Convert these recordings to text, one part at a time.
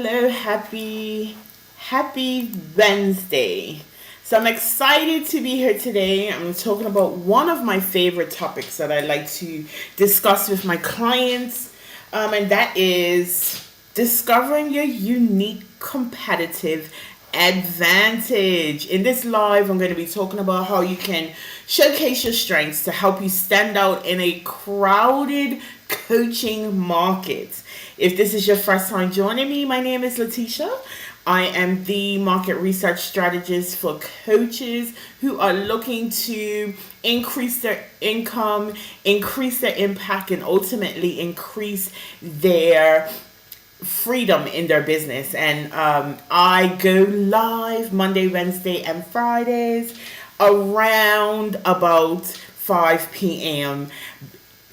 hello, happy Wednesday. So I'm excited to be here today. I'm talking about one of my favorite topics that I like to discuss with my clients, and that is discovering your unique competitive advantage. In this live, I'm going to be talking about how you can showcase your strengths to help you stand out in a crowded coaching market. If this is your first time joining me, my name is Letitia. I am the market research strategist for coaches who are looking to increase their income, increase their impact, and ultimately increase their freedom in their business. And I go live Monday, Wednesday, and Fridays around about 5 p.m.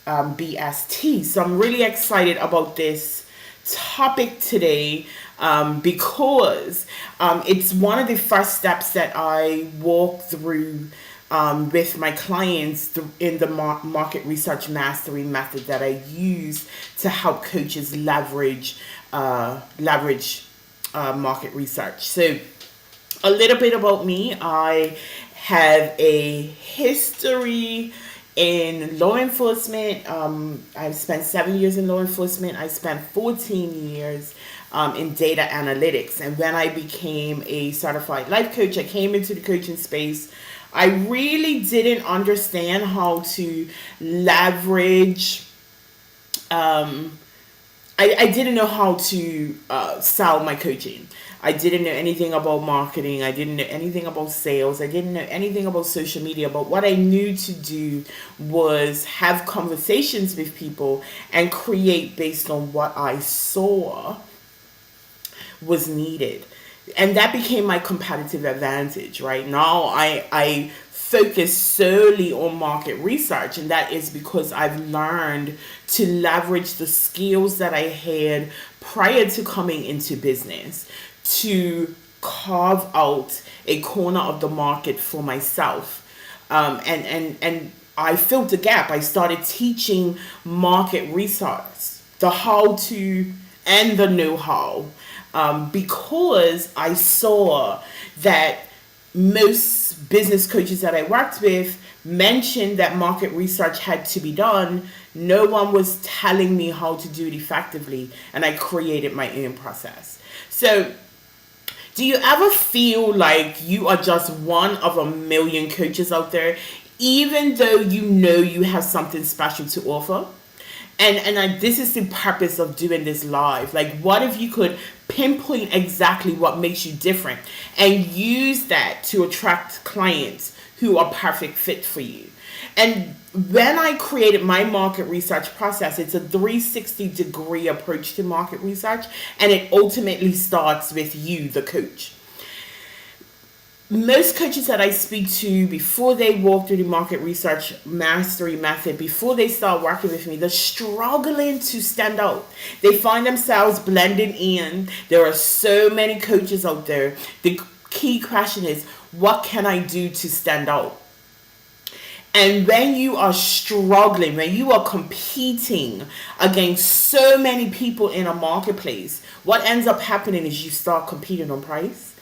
BST. So I'm really excited about this topic today because it's one of the first steps that I walk through with my clients in the market research mastery method that I use to help coaches leverage market research. So a little bit about me. I have a history in law enforcement. I've spent 7 years in law enforcement. I spent 14 years in data analytics. And when I became a certified life coach, I came into the coaching space. I really didn't understand how to leverage. I didn't know how to sell my coaching. I didn't know anything about marketing. I didn't know anything about sales. I didn't know anything about social media. But what I knew to do was have conversations with people and create based on what I saw was needed. And that became my competitive advantage, right? Now I focus solely on market research, and that is because I've learned to leverage the skills that I had prior to coming into business to carve out a corner of the market for myself. And I filled the gap. I started teaching market research, the how to and the know how, because I saw that most business coaches that I worked with mentioned that market research had to be done. No one was telling me how to do it effectively, and I created my own process. So, do you ever feel like you are just one of a million coaches out there, even though you know you have something special to offer? And this is the purpose of doing this live. Like, what if you could pinpoint exactly what makes you different and use that to attract clients who are perfect fit for you? And when I created my market research process, it's a 360-degree approach to market research, and it ultimately starts with you, the coach. Most coaches that I speak to before they walk through the market research mastery method, before they start working with me, they're struggling to stand out. They find themselves blending in. There are so many coaches out there. The key question is, what can I do to stand out? And when you are struggling, when you are competing against so many people in a marketplace, what ends up happening is you start competing on price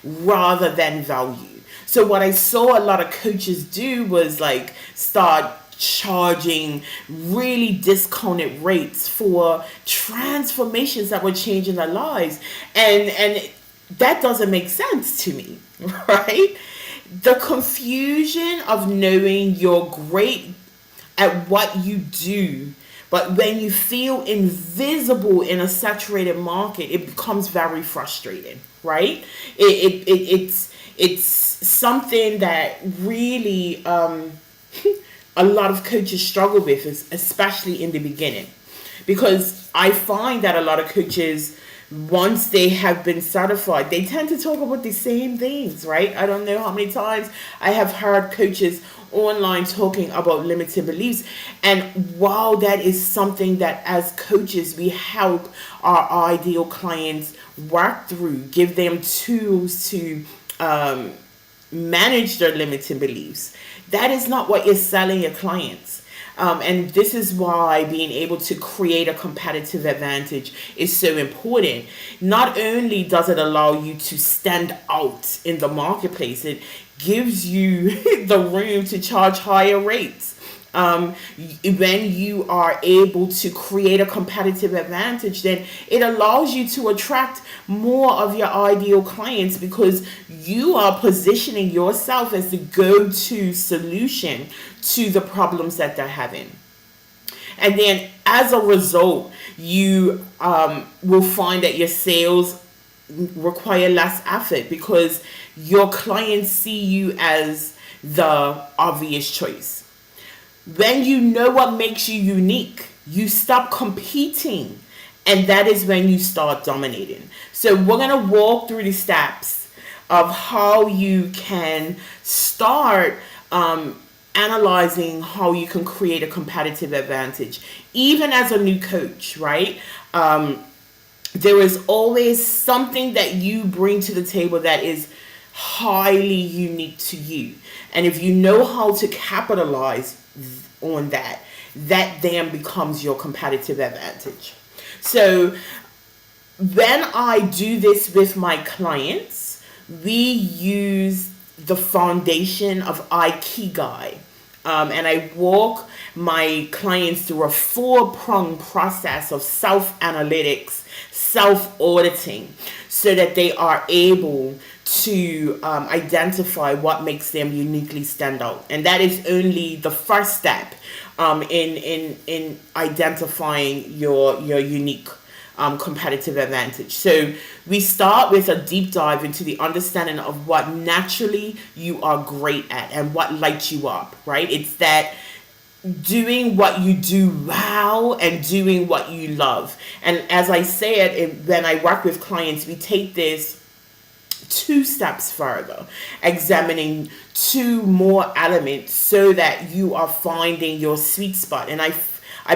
rather than value. So what I saw a lot of coaches do was like start charging really discounted rates for transformations that were changing their lives. And that doesn't make sense to me, right? The confusion of knowing you're great at what you do, but when you feel invisible in a saturated market, it becomes very frustrating, right? It's something that really a lot of coaches struggle with, especially in the beginning, because I find that a lot of coaches, once they have been certified, they tend to talk about the same things, right? I don't know how many times I have heard coaches online talking about limiting beliefs. And while that is something that as coaches we help our ideal clients work through, give them tools to manage their limiting beliefs, that is not what you're selling your clients. And this is why being able to create a competitive advantage is so important. Not only does it allow you to stand out in the marketplace, it gives you the room to charge higher rates. When you are able to create a competitive advantage, then it allows you to attract more of your ideal clients because you are positioning yourself as the go-to solution to the problems that they're having. And then as a result, you will find that your sales require less effort because your clients see you as the obvious choice. When you know what makes you unique, you stop competing. And that is when you start dominating. So we're going to walk through the steps of how you can start analyzing how you can create a competitive advantage. Even as a new coach, right? There is always something that you bring to the table that is highly unique to you. And if you know how to capitalize on that, that then becomes your competitive advantage. So when I do this with my clients, we use the foundation of Ikigai. And I walk my clients through a four-pronged process of self-analytics, self-auditing, so that they are able to identify what makes them uniquely stand out. And that is only the first step in identifying your unique competitive advantage. So we start with a deep dive into the understanding of what naturally you are great at and what lights you up, right? It's that doing what you do well and doing what you love. And as I said, when I work with clients, we take this two steps further, examining two more elements so that you are finding your sweet spot. And I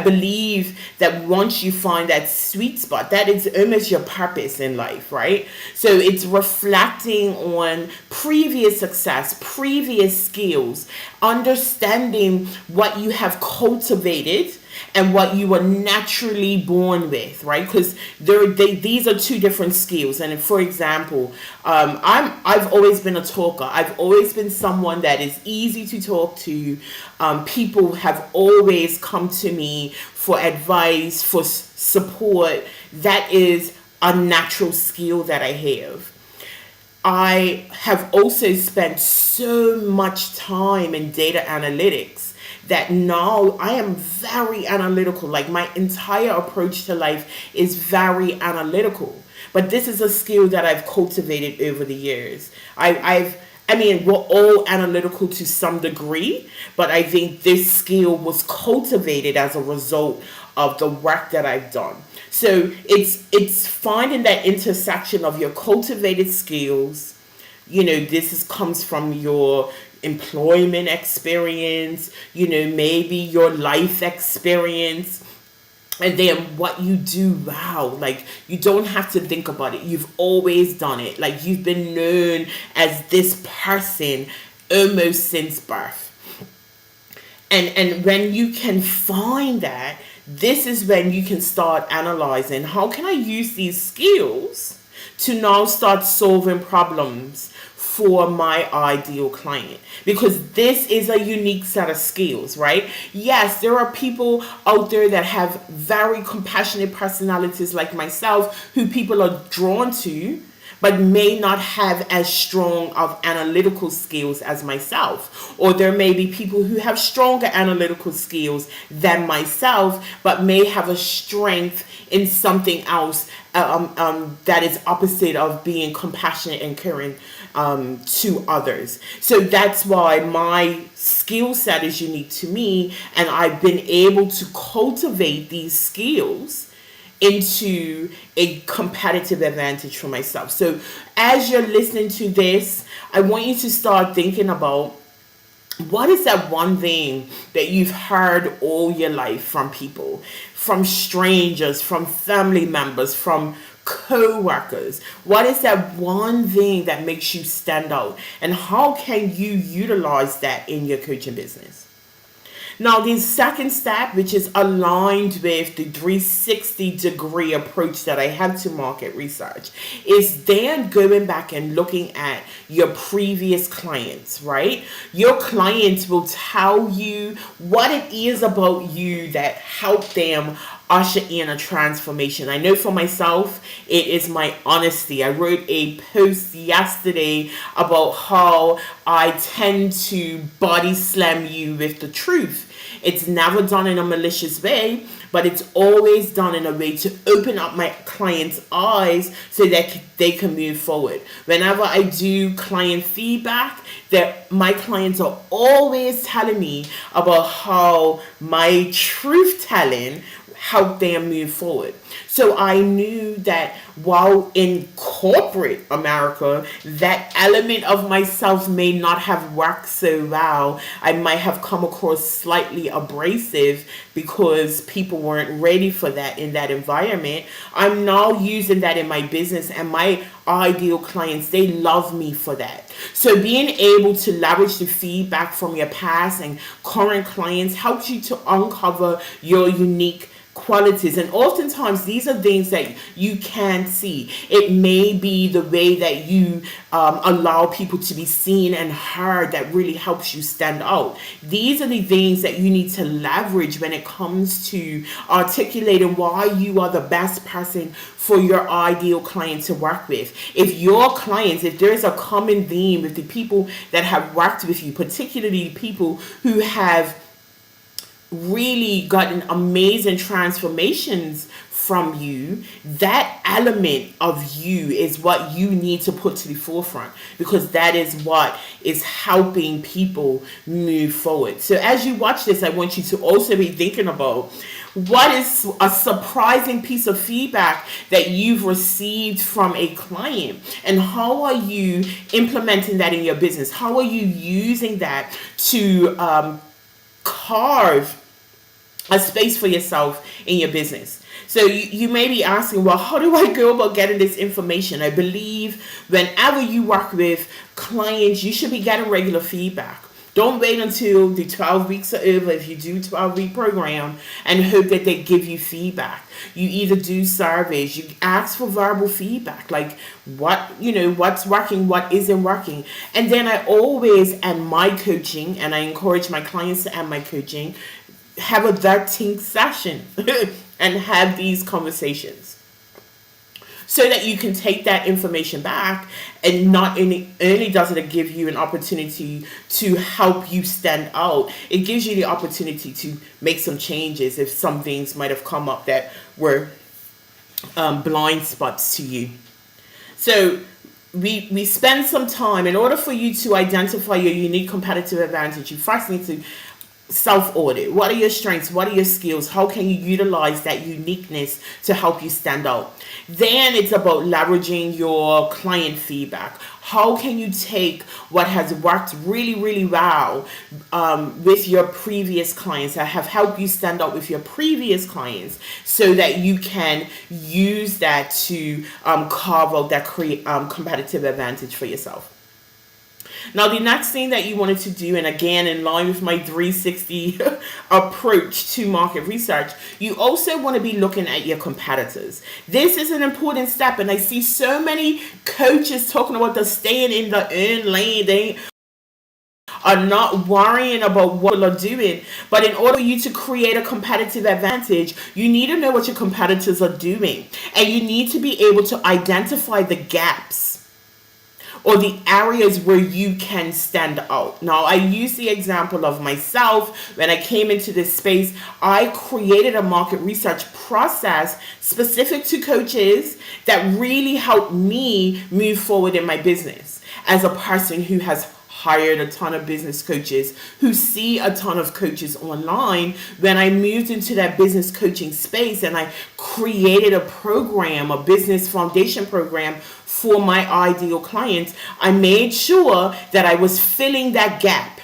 believe that once you find that sweet spot, that is almost your purpose in life, right? So it's reflecting on previous success, previous skills, understanding what you have cultivated and what you were naturally born with, right? Because these are two different skills. And for example, I've always been a talker. I've always been someone that is easy to talk to. People have always come to me for advice, for support. That is a natural skill that I have. I have also spent so much time in data analytics that now I am very analytical. Like my entire approach to life is very analytical. But this is a skill that I've cultivated over the years. I mean, we're all analytical to some degree, but I think this skill was cultivated as a result of the work that I've done. So it's finding that intersection of your cultivated skills. This comes from your employment experience, maybe your life experience, and then what you do well. Like, you don't have to think about it. You've always done it. Like, you've been known as this person almost since birth. And when you can find that, this is when you can start analyzing, how can I use these skills to now start solving problems for my ideal client? Because this is a unique set of skills, right? Yes, there are people out there that have very compassionate personalities like myself who people are drawn to, but may not have as strong of analytical skills as myself. Or there may be people who have stronger analytical skills than myself, but may have a strength in something else that is opposite of being compassionate and caring to others. So that's why my skill set is unique to me, and I've been able to cultivate these skills into a competitive advantage for myself. So as you're listening to this, I want you to start thinking about, what is that one thing that you've heard all your life from people, from strangers, from family members, from co-workers? What is that one thing that makes you stand out? And how can you utilize that in your coaching business? Now, the second step, which is aligned with the 360-degree approach that I have to market research, is then going back and looking at your previous clients, right? Your clients will tell you what it is about you that helped them usher in a transformation. I know for myself, it is my honesty. I wrote a post yesterday about how I tend to body slam you with the truth. It's never done in a malicious way, but it's always done in a way to open up my clients' eyes so that they can move forward. Whenever I do client feedback, that my clients are always telling me about how my truth telling help them move forward. So I knew that while in corporate America, that element of myself may not have worked so well. I might have come across slightly abrasive because people weren't ready for that in that environment. I'm now using that in my business, and my ideal clients, they love me for that. So being able to leverage the feedback from your past and current clients helps you to uncover your unique qualities, and oftentimes these are things that you can't see. It may be the way that you allow people to be seen and heard that really helps you stand out. These are the things that you need to leverage when it comes to articulating why you are the best person for your ideal client to work with. If your clients, if there's a common theme with the people that have worked with you, particularly people who have really gotten amazing transformations from you, that element of you is what you need to put to the forefront, because that is what is helping people move forward. So as you watch this, I want you to also be thinking about what is a surprising piece of feedback that you've received from a client, and how are you implementing that in your business? How are you using that to carve a space for yourself in your business? So you may be asking, well, how do I go about getting this information? I believe whenever you work with clients, you should be getting regular feedback. Don't wait until the 12 weeks are over if you do 12-week program and hope that they give you feedback. You either do surveys, you ask for verbal feedback, like what's working, what isn't working. And then I always end my coaching, and I encourage my clients to end my coaching, have a 13th session and have these conversations, so that you can take that information back, and not only does it give you an opportunity to help you stand out, it gives you the opportunity to make some changes if some things might have come up that were blind spots to you. So we spend some time in order for you to identify your unique competitive advantage. You first need to self-audit. What are your strengths? What are your skills? How can you utilize that uniqueness to help you stand out? Then it's about leveraging your client feedback. How can you take what has worked really, really well with your previous clients, that have helped you stand out with your previous clients, so that you can use that to carve out that competitive advantage for yourself? Now, the next thing that you wanted to do, and again, in line with my 360 approach to market research, you also want to be looking at your competitors. This is an important step, and I see so many coaches talking about the staying in the own lane. They are not worrying about what people are doing. But in order for you to create a competitive advantage, you need to know what your competitors are doing, and you need to be able to identify the gaps or the areas where you can stand out. Now, I use the example of myself. When I came into this space, I created a market research process specific to coaches that really helped me move forward in my business. As a person who has hired a ton of business coaches, who see a ton of coaches online, when I moved into that business coaching space and I created a program, a business foundation program for my ideal clients, I made sure that I was filling that gap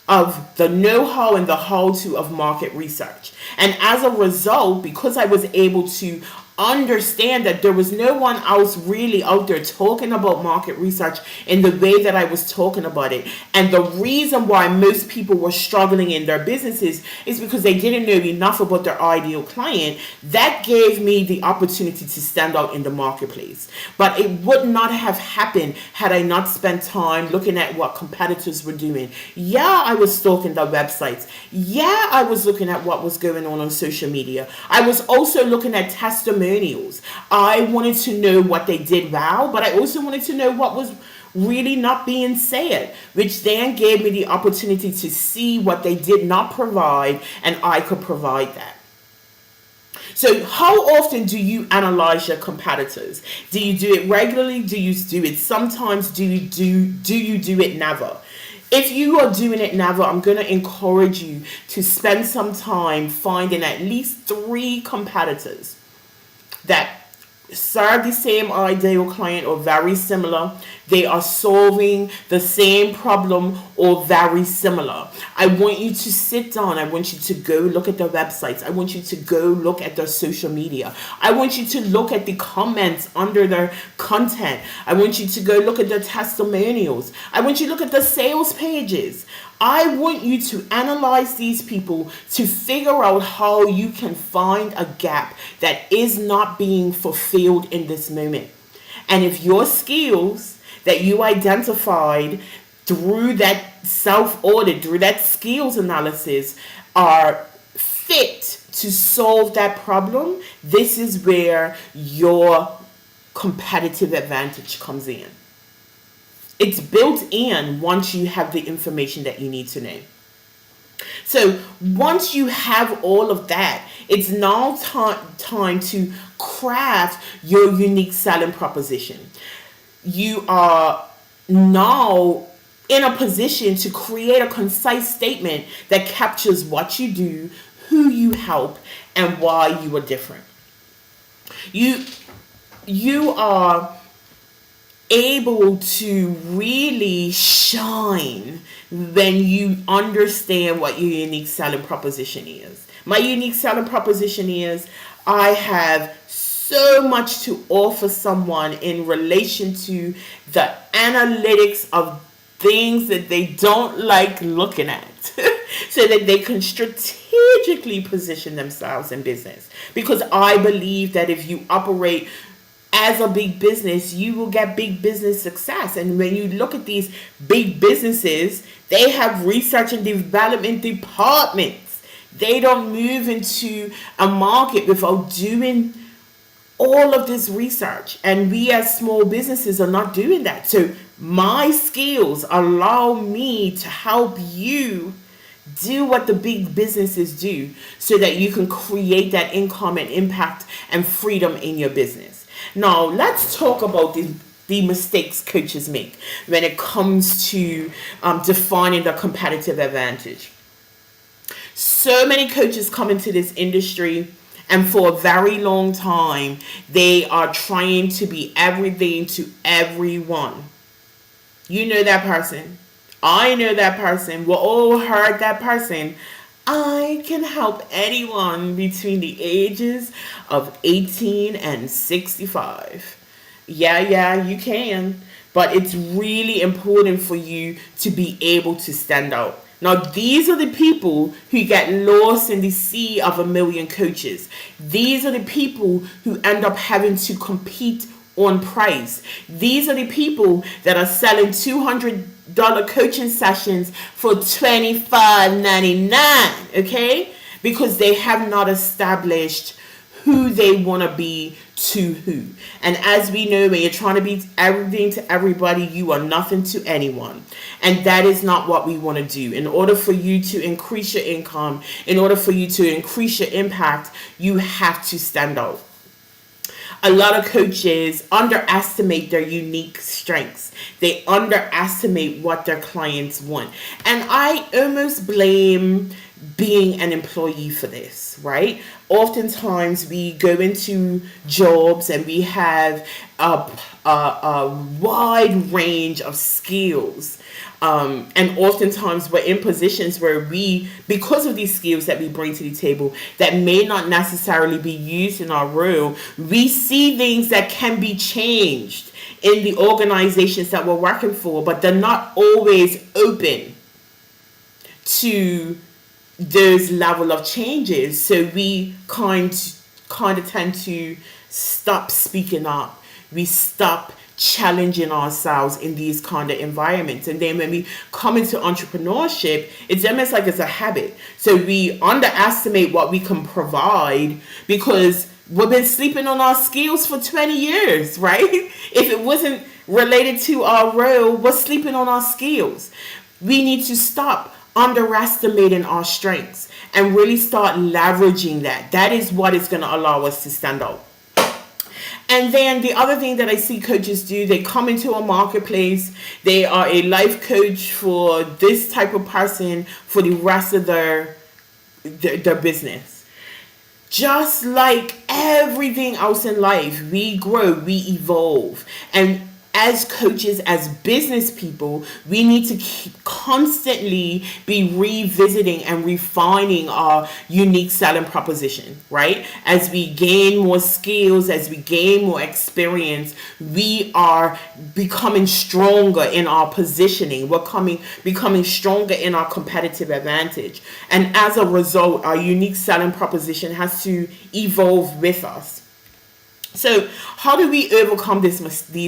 of the know-how and the how-to of market research. And as a result, because I was able to understand that there was no one else really out there talking about market research in the way that I was talking about it. And the reason why most people were struggling in their businesses is because they didn't know enough about their ideal client. That gave me the opportunity to stand out in the marketplace. But it would not have happened had I not spent time looking at what competitors were doing. Yeah, I was stalking their websites. Yeah, I was looking at what was going on social media. I was also looking at testimonials. I wanted to know what they did well, but I also wanted to know what was really not being said, which then gave me the opportunity to see what they did not provide, and I could provide that. So how often do you analyze your competitors? Do you do it regularly? Do you do it sometimes? Do you do it never? If you are doing it never, I'm going to encourage you to spend some time finding at least 3 competitors that serve the same ideal client or very similar. They are solving the same problem or very similar. I want you to sit down. I want you to go look at their websites. I want you to go look at their social media. I want you to look at the comments under their content. I want you to go look at their testimonials. I want you to look at the sales pages. I want you to analyze these people to figure out how you can find a gap that is not being fulfilled in this moment. And if your skills that you identified through that self-audit, through that skills analysis are fit to solve that problem, this is where your competitive advantage comes in. It's built in once you have the information that you need to know. So once you have all of that, it's now time to craft your unique selling proposition. You are now in a position to create a concise statement that captures what you do, who you help, and why you are different. You are able to really shine when you understand what your unique selling proposition is. My unique selling proposition is I have so much to offer someone in relation to the analytics of things that they don't like looking at so that they can strategically position themselves in business. Because I believe that if you operate as a big business, you will get big business success. And when you look at these big businesses, they have research and development departments. They don't move into a market without doing all of this research. And we as small businesses are not doing that. So my skills allow me to help you do what the big businesses do so that you can create that income and impact and freedom in your business. Now, let's talk about the mistakes coaches make when it comes to defining the competitive advantage. So many coaches come into this industry, and for a very long time, they are trying to be everything to everyone. You know that person. I know that person. We all heard that person. I can help anyone between the ages of 18 and 65. Yeah, you can. But it's really important for you to be able to stand out. Now, these are the people who get lost in the sea of a million coaches. These are the people who end up having to compete on price. These are the people that are selling $200 coaching sessions for $25.99, okay? Because they have not established who they want to be to who. And as we know, when you're trying to be everything to everybody, you are nothing to anyone. And that is not what we want to do. In order for you to increase your income, in order for you to increase your impact, you have to stand out. A lot of coaches underestimate their unique strengths. They underestimate what their clients want. And I almost blame being an employee for this, right? Oftentimes we go into jobs and we have a wide range of skills. And oftentimes we're in positions where we, because of these skills that we bring to the table that may not necessarily be used in our role, we see things that can be changed in the organizations that we're working for, but they're not always open to those level of changes. So we kind of tend to stop speaking up. We stop challenging ourselves in these kind of environments. And then when we come into entrepreneurship, it's almost like it's a habit. So we underestimate what we can provide because we've been sleeping on our skills for 20 years, right? If it wasn't related to our role, we're sleeping on our skills. We need to stop underestimating our strengths and really start leveraging that. That is what is going to allow us to stand out. And then the other thing that I see coaches do, they come into a marketplace, they are a life coach for this type of person for the rest of their business. Just like everything else in life, we grow, we evolve. And as coaches, as business people, we need to constantly be revisiting and refining our unique selling proposition, right? As we gain more skills, as we gain more experience, we are becoming stronger in our positioning. We're becoming stronger in our competitive advantage. And as a result, our unique selling proposition has to evolve with us. So how do we overcome these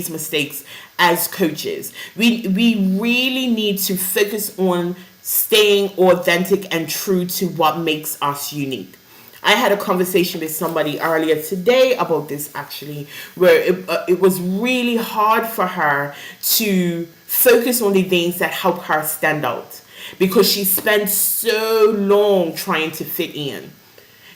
mistakes as coaches? We really need to focus on staying authentic and true to what makes us unique. I had a conversation with somebody earlier today about this actually, where it was really hard for her to focus on the things that help her stand out because she spent so long trying to fit in.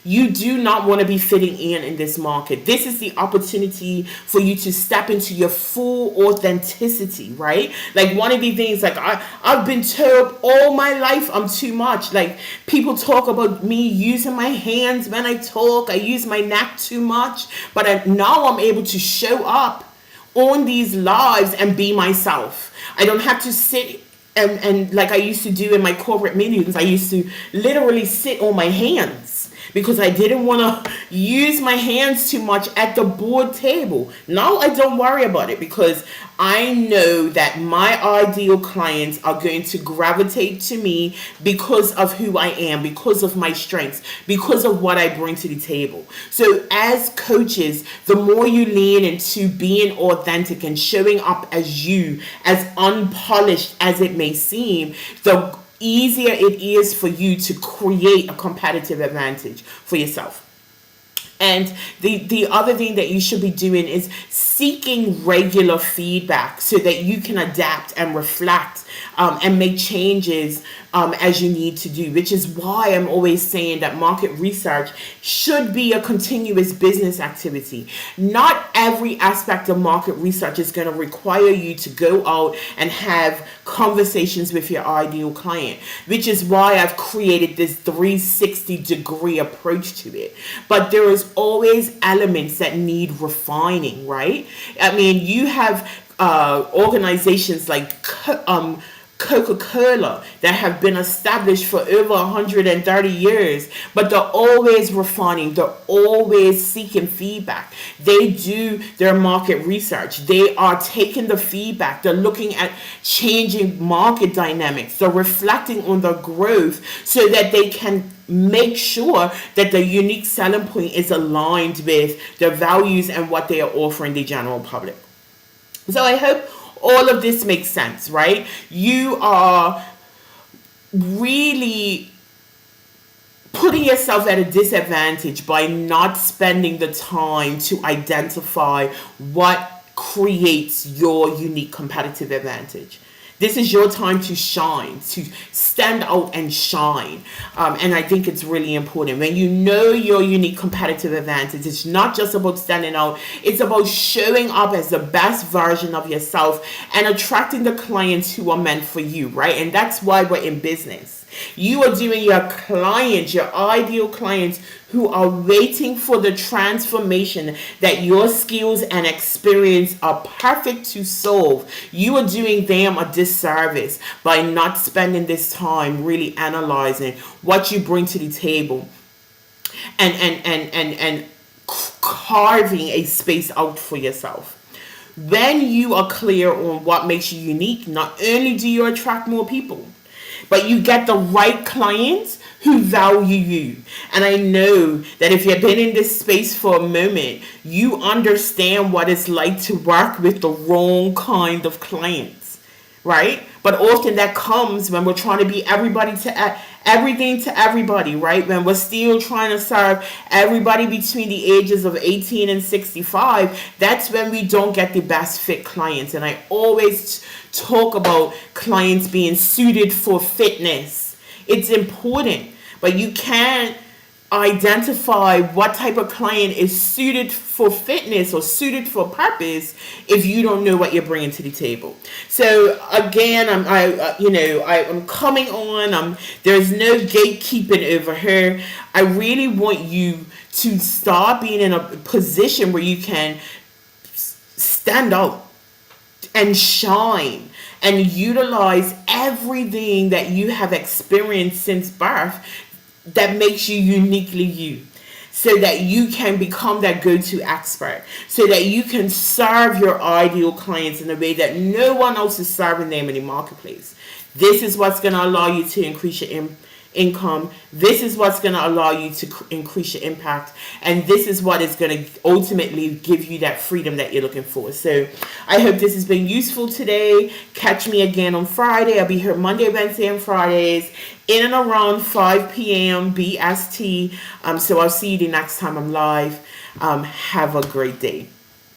You do not want to be fitting in this market. This is the opportunity for you to step into your full authenticity, right? Like one of the things, like I've been told all my life I'm too much. Like people talk about me using my hands when I talk. I use my neck too much. But now I'm able to show up on these lives and be myself. I don't have to sit and like I used to do in my corporate meetings. I used to literally sit on my hands because I didn't want to use my hands too much at the board table. Now I don't worry about it because I know that my ideal clients are going to gravitate to me because of who I am, because of my strengths, because of what I bring to the table. So as coaches, the more you lean into being authentic and showing up as you, as unpolished as it may seem, the easier it is for you to create a competitive advantage for yourself. And the other thing that you should be doing is seeking regular feedback so that you can adapt and reflect and make changes as you need to do, which is why I'm always saying that market research should be a continuous business activity. Not every aspect of market research is going to require you to go out and have conversations with your ideal client, which is why I've created this 360-degree approach to it. But there is always elements that need refining, right? I mean, you have organizations like Coca-Cola that have been established for over 130 years, but they're always refining, they're always seeking feedback. They do their market research, they are taking the feedback, they're looking at changing market dynamics, they're reflecting on their growth so that they can make sure that the unique selling point is aligned with their values and what they are offering the general public. So I hope all of this makes sense, right? You are really putting yourself at a disadvantage by not spending the time to identify what creates your unique competitive advantage. This is your time to shine, to stand out and shine. And I think it's really important. When you know your unique competitive advantage, it's not just about standing out. It's about showing up as the best version of yourself and attracting the clients who are meant for you, right? And that's why we're in business. You are doing your clients, your ideal clients who are waiting for the transformation that your skills and experience are perfect to solve. You are doing them a disservice by not spending this time really analyzing what you bring to the table and carving a space out for yourself. When you are clear on what makes you unique, not only do you attract more people, but you get the right clients who value you. And I know that if you've been in this space for a moment, you understand what it's like to work with the wrong kind of clients, right? But often that comes when we're trying to be everything to everybody, right? When we're still trying to serve everybody between the ages of 18 and 65, that's when we don't get the best fit clients. And I always talk about clients being suited for fitness. It's important, but you can't identify what type of client is suited for fitness or suited for purpose if you don't know what you're bringing to the table. So again, I'm coming on. There's no gatekeeping over here. I really want you to start being in a position where you can stand out and shine and utilize everything that you have experienced since birth that makes you uniquely you, so that you can become that go-to expert, so that you can serve your ideal clients in a way that no one else is serving them in the marketplace. This is what's going to allow you to increase your income. This is what's going to allow you to increase your impact, and this is what is going to ultimately give you that freedom that you're looking for. So I hope this has been useful today. Catch me again on Friday. I'll be here Monday, Wednesday, and Fridays in and around 5 p.m. BST. So I'll see you the next time I'm live. Have a great day.